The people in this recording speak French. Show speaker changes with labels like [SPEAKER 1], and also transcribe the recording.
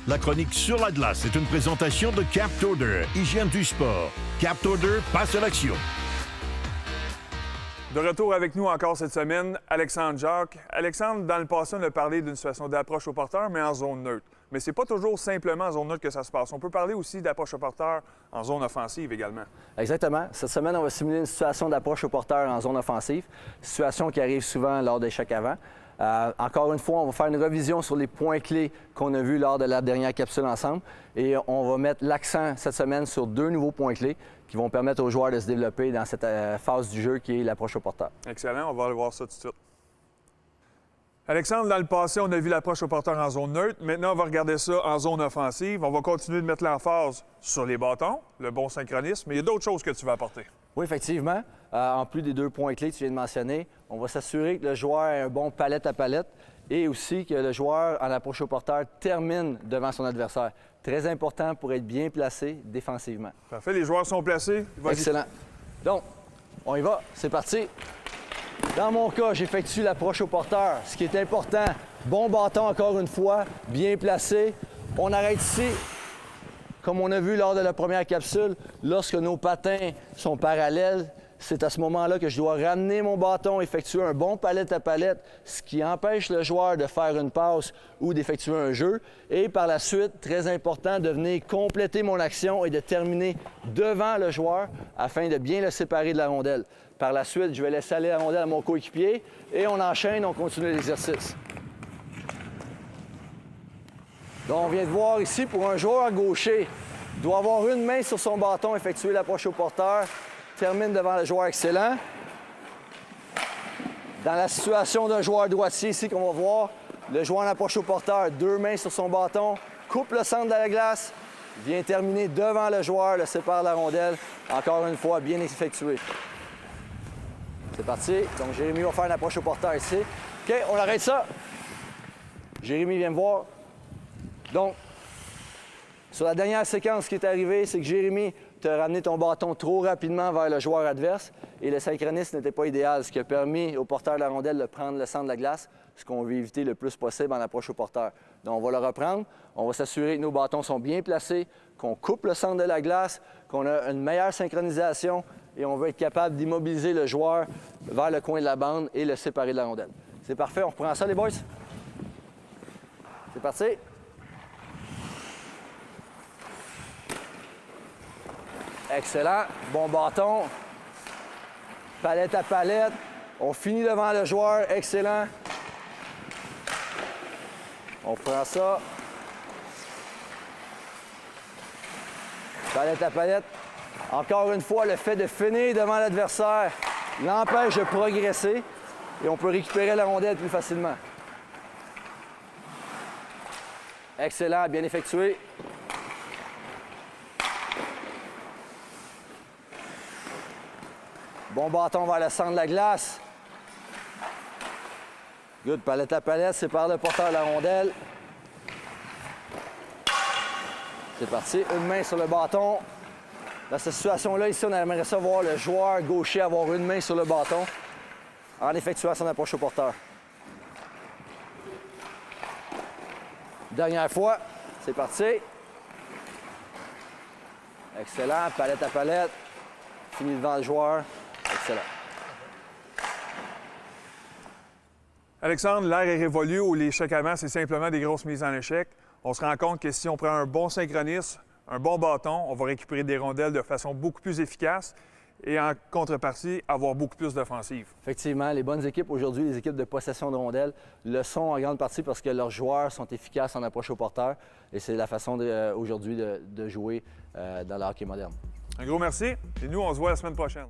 [SPEAKER 1] La chronique sur la glace est une présentation de Captorder, hygiène du sport. Captorder passe à l'action.
[SPEAKER 2] De retour avec nous encore cette semaine, Alexandre Jacques. Alexandre, dans le passé, on a parlé d'une situation d'approche au porteur, mais en zone neutre. Mais c'est pas toujours simplement en zone neutre que ça se passe. On peut parler aussi d'approche au porteur en zone offensive également.
[SPEAKER 3] Exactement. Cette semaine, on va simuler une situation d'approche au porteur en zone offensive, situation qui arrive souvent lors d'échecs avant. Encore une fois, on va faire une revision sur les points clés qu'on a vus lors de la dernière capsule ensemble et on va mettre l'accent cette semaine sur 2 nouveaux points clés qui vont permettre aux joueurs de se développer dans cette phase du jeu qui est l'approche au porteur.
[SPEAKER 2] Excellent, on va aller voir ça tout de suite. Alexandre, dans le passé, on a vu l'approche au porteur en zone neutre. Maintenant, on va regarder ça en zone offensive. On va continuer de mettre l'emphase sur les bâtons, le bon synchronisme, mais il y a d'autres choses que tu vas apporter.
[SPEAKER 3] Oui, effectivement. En plus des 2 points clés que tu viens de mentionner, on va s'assurer que le joueur ait un bon palette à palette et aussi que le joueur, en approche au porteur, termine devant son adversaire. Très important pour être bien placé défensivement.
[SPEAKER 2] Parfait, les joueurs sont placés.
[SPEAKER 3] Excellent. Donc, on y va. C'est parti. Dans mon cas, j'effectue l'approche au porteur. Ce qui est important, bon bâton encore une fois, bien placé. On arrête ici. Comme on a vu lors de la première capsule, lorsque nos patins sont parallèles, c'est à ce moment-là que je dois ramener mon bâton, effectuer un bon palette à palette, ce qui empêche le joueur de faire une passe ou d'effectuer un jeu. Et par la suite, très important, de venir compléter mon action et de terminer devant le joueur afin de bien le séparer de la rondelle. Par la suite, je vais laisser aller la rondelle à mon coéquipier et on enchaîne, on continue l'exercice. Donc, on vient de voir ici, pour un joueur gaucher, il doit avoir une main sur son bâton, effectuer l'approche au porteur, termine devant le joueur excellent. Dans la situation d'un joueur droitier ici qu'on va voir, le joueur en approche au porteur, 2 mains sur son bâton, coupe le centre de la glace, vient terminer devant le joueur, le sépare de la rondelle. Encore une fois, bien effectué. C'est parti. Donc, Jérémy va faire une approche au porteur ici. OK, on arrête ça. Jérémy vient me voir. Donc, sur la dernière séquence, ce qui est arrivé, c'est que Jérémy t'a ramené ton bâton trop rapidement vers le joueur adverse et le synchronisme n'était pas idéal, ce qui a permis au porteur de la rondelle de prendre le centre de la glace, ce qu'on veut éviter le plus possible en approche au porteur. Donc, on va le reprendre. On va s'assurer que nos bâtons sont bien placés, qu'on coupe le centre de la glace, qu'on a une meilleure synchronisation et on veut être capable d'immobiliser le joueur vers le coin de la bande et le séparer de la rondelle. C'est parfait. On reprend ça, les boys? C'est parti. Excellent. Bon bâton. Palette à palette. On finit devant le joueur. Excellent. On prend ça. Palette à palette. Encore une fois, le fait de finir devant l'adversaire l'empêche de progresser et on peut récupérer la rondelle plus facilement. Excellent. Bien effectué. Bon bâton vers le centre de la glace. Good, palette à palette, sépare le porteur de la rondelle. C'est parti, une main sur le bâton. Dans cette situation-là, ici, on aimerait ça voir le joueur gaucher avoir une main sur le bâton en effectuant son approche au porteur. Dernière fois, c'est parti. Excellent, palette à palette. Fini devant le joueur. Excellent.
[SPEAKER 2] Alexandre, l'ère est révolue où l'échec avant, c'est simplement des grosses mises en échec. On se rend compte que si on prend un bon synchronisme, un bon bâton, on va récupérer des rondelles de façon beaucoup plus efficace et en contrepartie, avoir beaucoup plus d'offensive.
[SPEAKER 3] Effectivement, les bonnes équipes aujourd'hui, les équipes de possession de rondelles, le sont en grande partie parce que leurs joueurs sont efficaces en approche au porteur et c'est la façon aujourd'hui de jouer dans le hockey moderne.
[SPEAKER 2] Un gros merci et nous, on se voit la semaine prochaine.